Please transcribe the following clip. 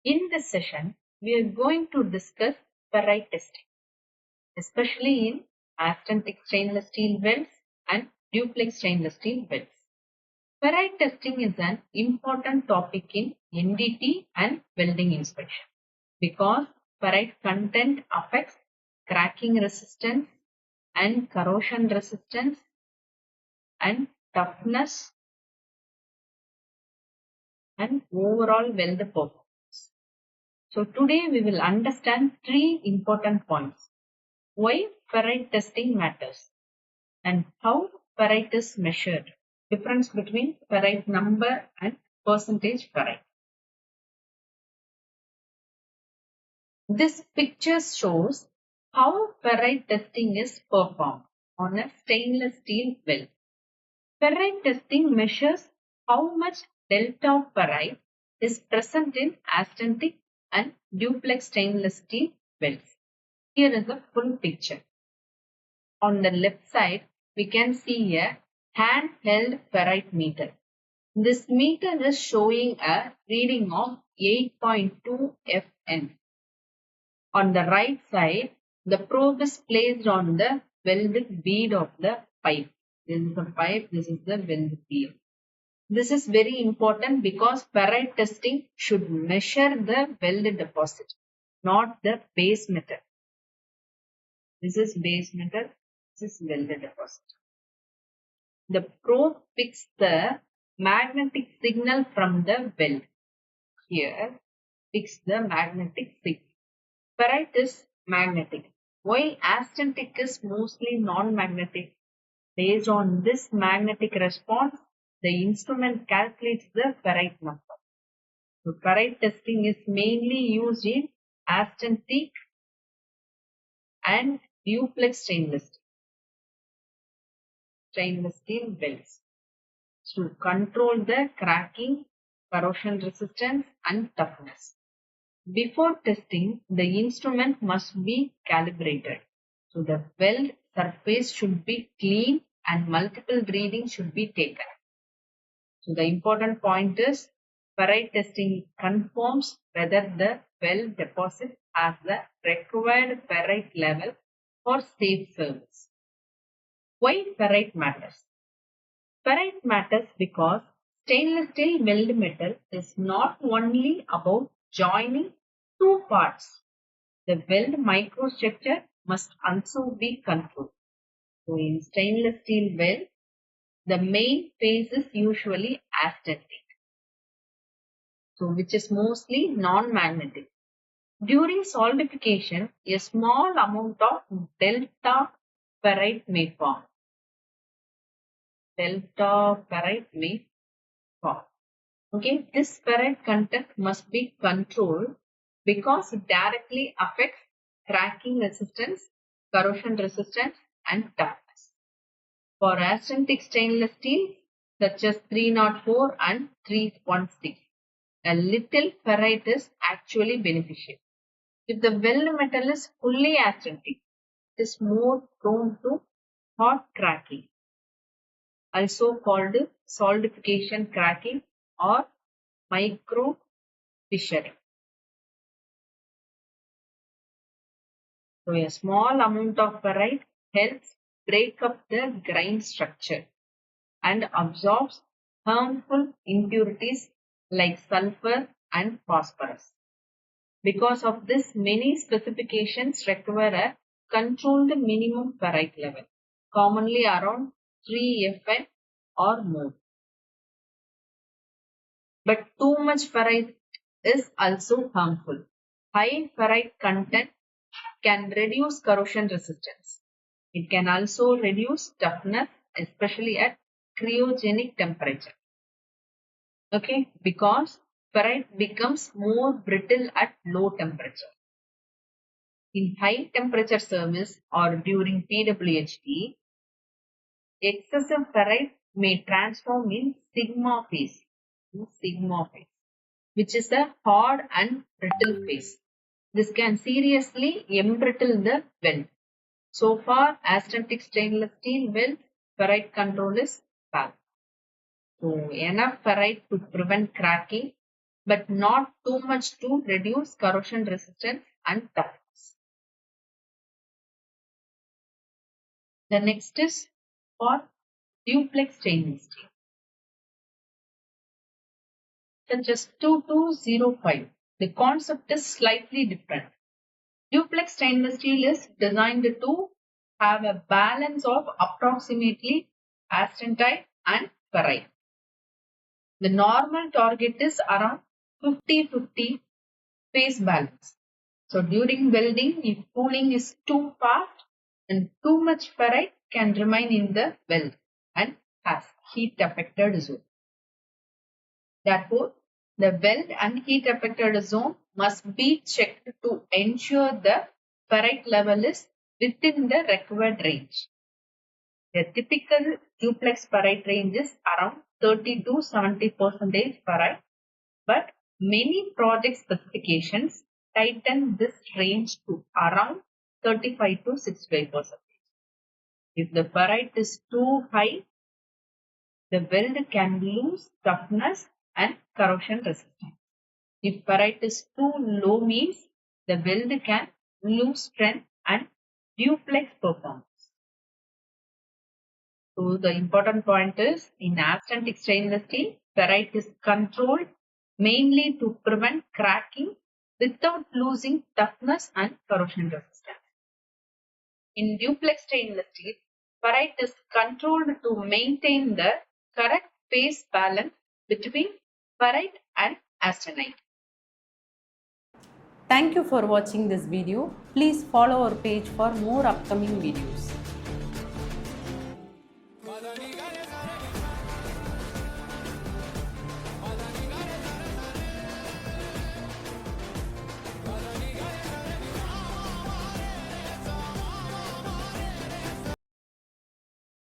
In this session, we are going to discuss ferrite testing, especially in austenitic stainless steel welds and duplex stainless steel welds. Ferrite testing is an important topic in NDT and welding inspection because ferrite content affects cracking resistance and corrosion resistance and toughness and overall weld performance. So today we will understand three important points. Why ferrite testing matters and how ferrite is measured. Difference between ferrite number and percentage ferrite. This picture shows how ferrite testing is performed on a stainless steel weld. Ferrite testing measures how much delta of ferrite is present in austenitic and duplex stainless steel welds. Here is a full picture. On the left side, we can see a handheld ferrite meter. This meter is showing a reading of 8.2 Fn. On the right side, the probe is placed on the welded bead of the pipe. This is the pipe, this is the weld bead. This is very important because ferrite testing should measure the weld deposit, not the base metal. This is base metal, this is weld deposit. The probe picks the magnetic signal from the weld. Here, picks the magnetic signal. Ferrite is magnetic. Why austenitic is mostly non-magnetic? Based on this magnetic response, the instrument calculates the ferrite number. So ferrite testing is mainly used in austenitic and duplex stainless steel welds to control the cracking, corrosion resistance and toughness. Before testing, the instrument must be calibrated. So the weld surface should be clean and multiple readings should be taken. So the important point is ferrite testing confirms whether the weld deposit has the required ferrite level for safe service. Why ferrite matters? Ferrite matters because stainless steel weld metal is not only about joining two parts. The weld microstructure must also be controlled. So in stainless steel weld, the main phase is usually austenitic, so which is mostly non-magnetic. During solidification, a small amount of delta ferrite may form. Okay, this ferrite content must be controlled because it directly affects cracking resistance, corrosion resistance and toughness. For austenitic stainless steel such as 304 and 316, a little ferrite is actually beneficial. If the weld metal is fully austenitic, it is more prone to hot cracking, also called solidification cracking or micro fissuring. So a small amount of ferrite helps break up the grain structure and absorbs harmful impurities like sulfur and phosphorus. Because of this, many specifications require a controlled minimum ferrite level, commonly around 3 Fn or more. But too much ferrite is also harmful. High ferrite content can reduce corrosion resistance. It can also reduce toughness, especially at cryogenic temperature. Okay, because ferrite becomes more brittle at low temperature. In high temperature service or during PWHD, excessive ferrite may transform in sigma phase, which is a hard and brittle phase. This can seriously embrittle the weld. So far, austenitic stainless steel weld ferrite control is valid. So enough ferrite to prevent cracking but not too much to reduce corrosion resistance and toughness. The next is for duplex stainless steel. Such as 2205. The concept is slightly different. Duplex stainless steel is designed to have a balance of approximately austenite and ferrite. The normal target is around 50-50 phase balance. So during welding, if cooling is too fast, then too much ferrite can remain in the weld and has heat affected zone. Therefore, the weld and heat affected zone must be checked to ensure the ferrite level is within the required range. The typical duplex ferrite range is around 30 to 70% ferrite, but many project specifications tighten this range to around 35 to 65%. If the ferrite is too high, the weld can lose toughness and corrosion resistance. If ferrite is too low means the weld can lose strength and duplex performance. So the important point is in austenitic stainless steel, ferrite is controlled mainly to prevent cracking without losing toughness and corrosion resistance. In duplex stainless steel, ferrite is controlled to maintain the correct phase balance between ferrite and austenite. Thank you for watching this video. Please follow our page for more upcoming videos.